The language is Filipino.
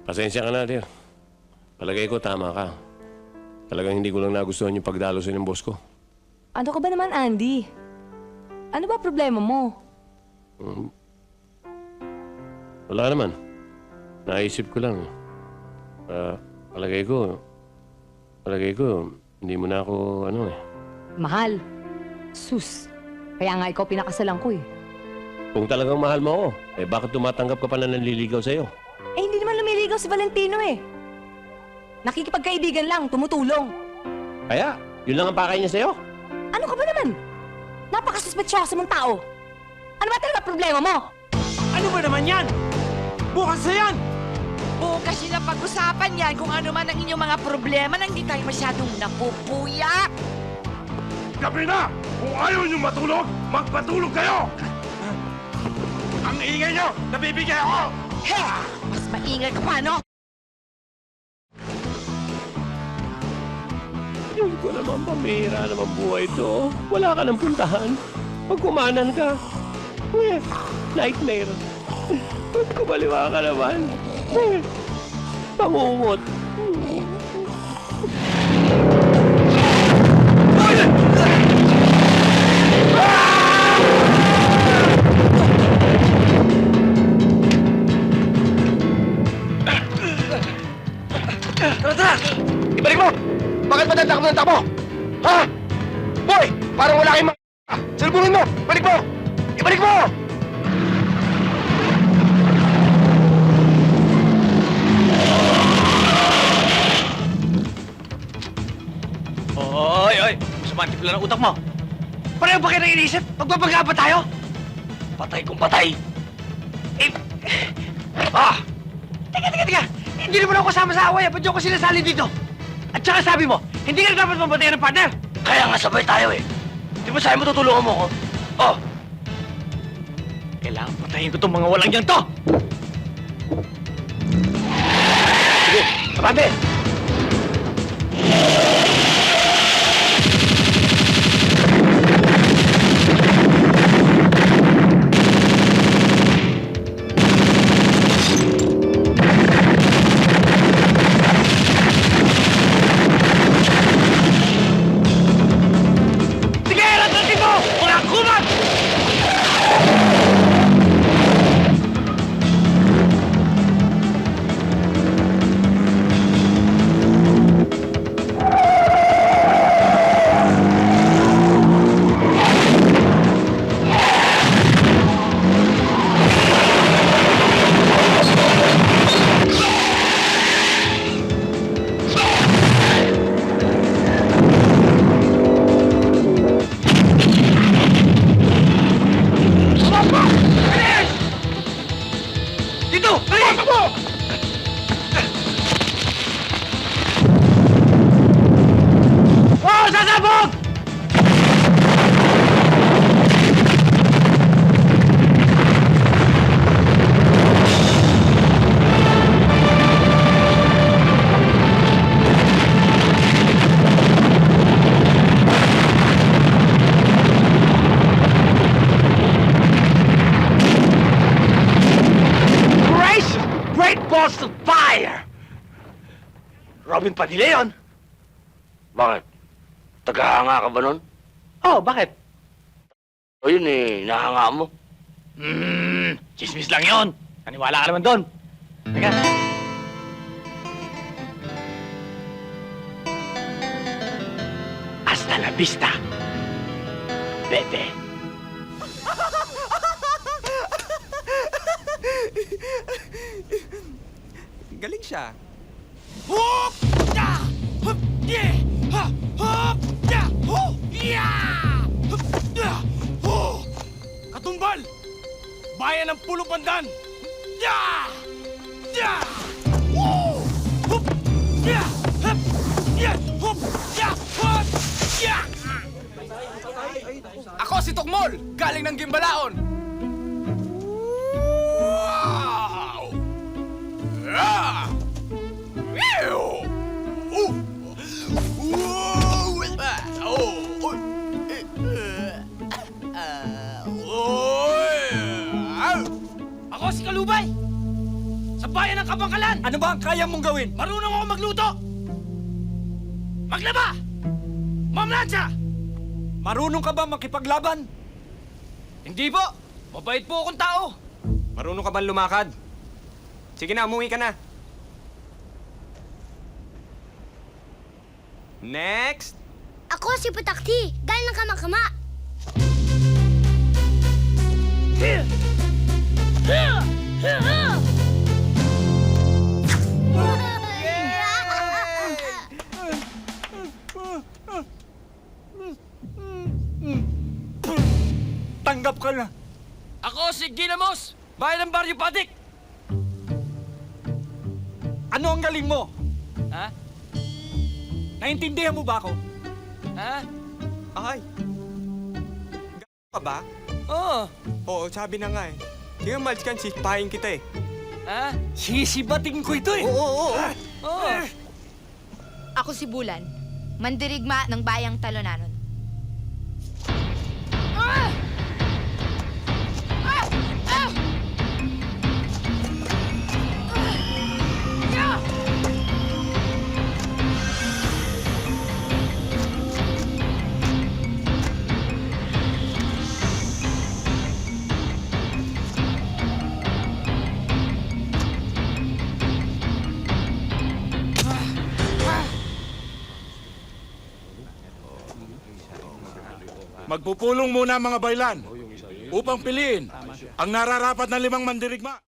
Pasensya ka na, dear. Palagay ko tama ka. Talagang hindi ko lang nagustuhan yung pagdalosin ng boss ko. Ano ka ba naman, Andy? Ano ba problema mo? Wala naman. Naisip ko lang. Palagay ko, hindi mo na ako, Mahal. Sus. Kaya nga ikaw pinakasalan ko eh. Kung talagang mahal mo ako, bakit tumatanggap ka pa na nanliligaw sa'yo? Eh, hindi naman lumiligaw si Valentino eh. Nakikipagkaibigan lang, tumutulong. Kaya, yun lang ang pakay niya sa'yo? Ano ka ba naman? Napakasuspetsyoso mong tao. Ano ba talaga problema mo? Ano ba naman yan? Bukas na yan! Bukas yun ang pag-usapan yan kung ano man ang inyong mga problema nang di tayo masyadong napupuyak. Gabi na! Kung ayaw niyo matulog, magpatulog kayo! Ang ingay niyo! Nabibigay ako! He! Mas maingay ka pa, no? Diyos ko naman, pamihira naman buhay ito. Wala ka ng puntahan. Pag kumanan ka, nightmare. Pag kumaliwa ka naman, pangungot. Tara! Ibalik mo! Bakit ba tatakbo ng takbo? Ha? Boy! Parang wala kayong Salubungin mo! Ibalik mo! Ibalik mo! Oy! Sumanti pala ng utak mo. Pareho ba kayo nang iniisip? Magbabaga ba tayo? Patay kung patay. Teka! Hindi naman ako kasama sa away. Ba't yung ako sinasali dito? At saka sabi mo, hindi ka dapat mabatayan ng partner. Kaya nga sabay tayo eh. Di ba sabi mo tutulungan mo ko? Oh! Kailangan patayin ko itong mga walang yan to! Sige! Kapante! Sige! Lantatin mo! Mga kumat! Dito! Dali! Oh! Sasabog! Great balls of fire! Robin Padilla yun. Bakit? Tagahanga ka ba nun? Oh, bakit? O yun eh, nahanga mo. Chismis lang yun. Naniwala ka naman doon. Teka. Hasta la vista, bebe. Galing siya. Hop! Ya! Hop! Yeah! Ha! Hop! Ya! Ho! Ya! Hop! Ya! Ho! Katumbal! Bayan ng Pulo Pandan! Ya! Ya! Ho! Hop! Ya! Hop! Ya! Hop! Ya! Hop! Ya! Ako si Tukmol, galing ng Gimbalaon. Wow! Ah! Ew! Oh! Oh! Ah! Oh! Oh! Oh! Ako si Kalubay! Sa bayan ng Kabangkalan! Ano ba ang kaya mong gawin? Marunong ako magluto! Maglaba! Mamlansya! Marunong ka ba makipaglaban? Hindi po! Mabait po akong tao! Marunong ka ba lumakad? Sige na, umuwi ka na. Next! Ako si Putakti, galing ng Kamakama. Tanggap ka na. Ako si Ginamos! Bayan ng Baryo Padik! Ano ang galing mo? Ha? Naintindihan mo ba ako? Ha? Ay! Ka ba? Oo! Oo, sabi na nga eh. Sige, malis ka, sispahin kita eh. Ha? Sisibating ko ito eh. Oo! Ako si Bulan, mandirigma ng Bayang Talonanon. Magpupulong muna mga baylan upang piliin ang nararapat na 5 mandirigma.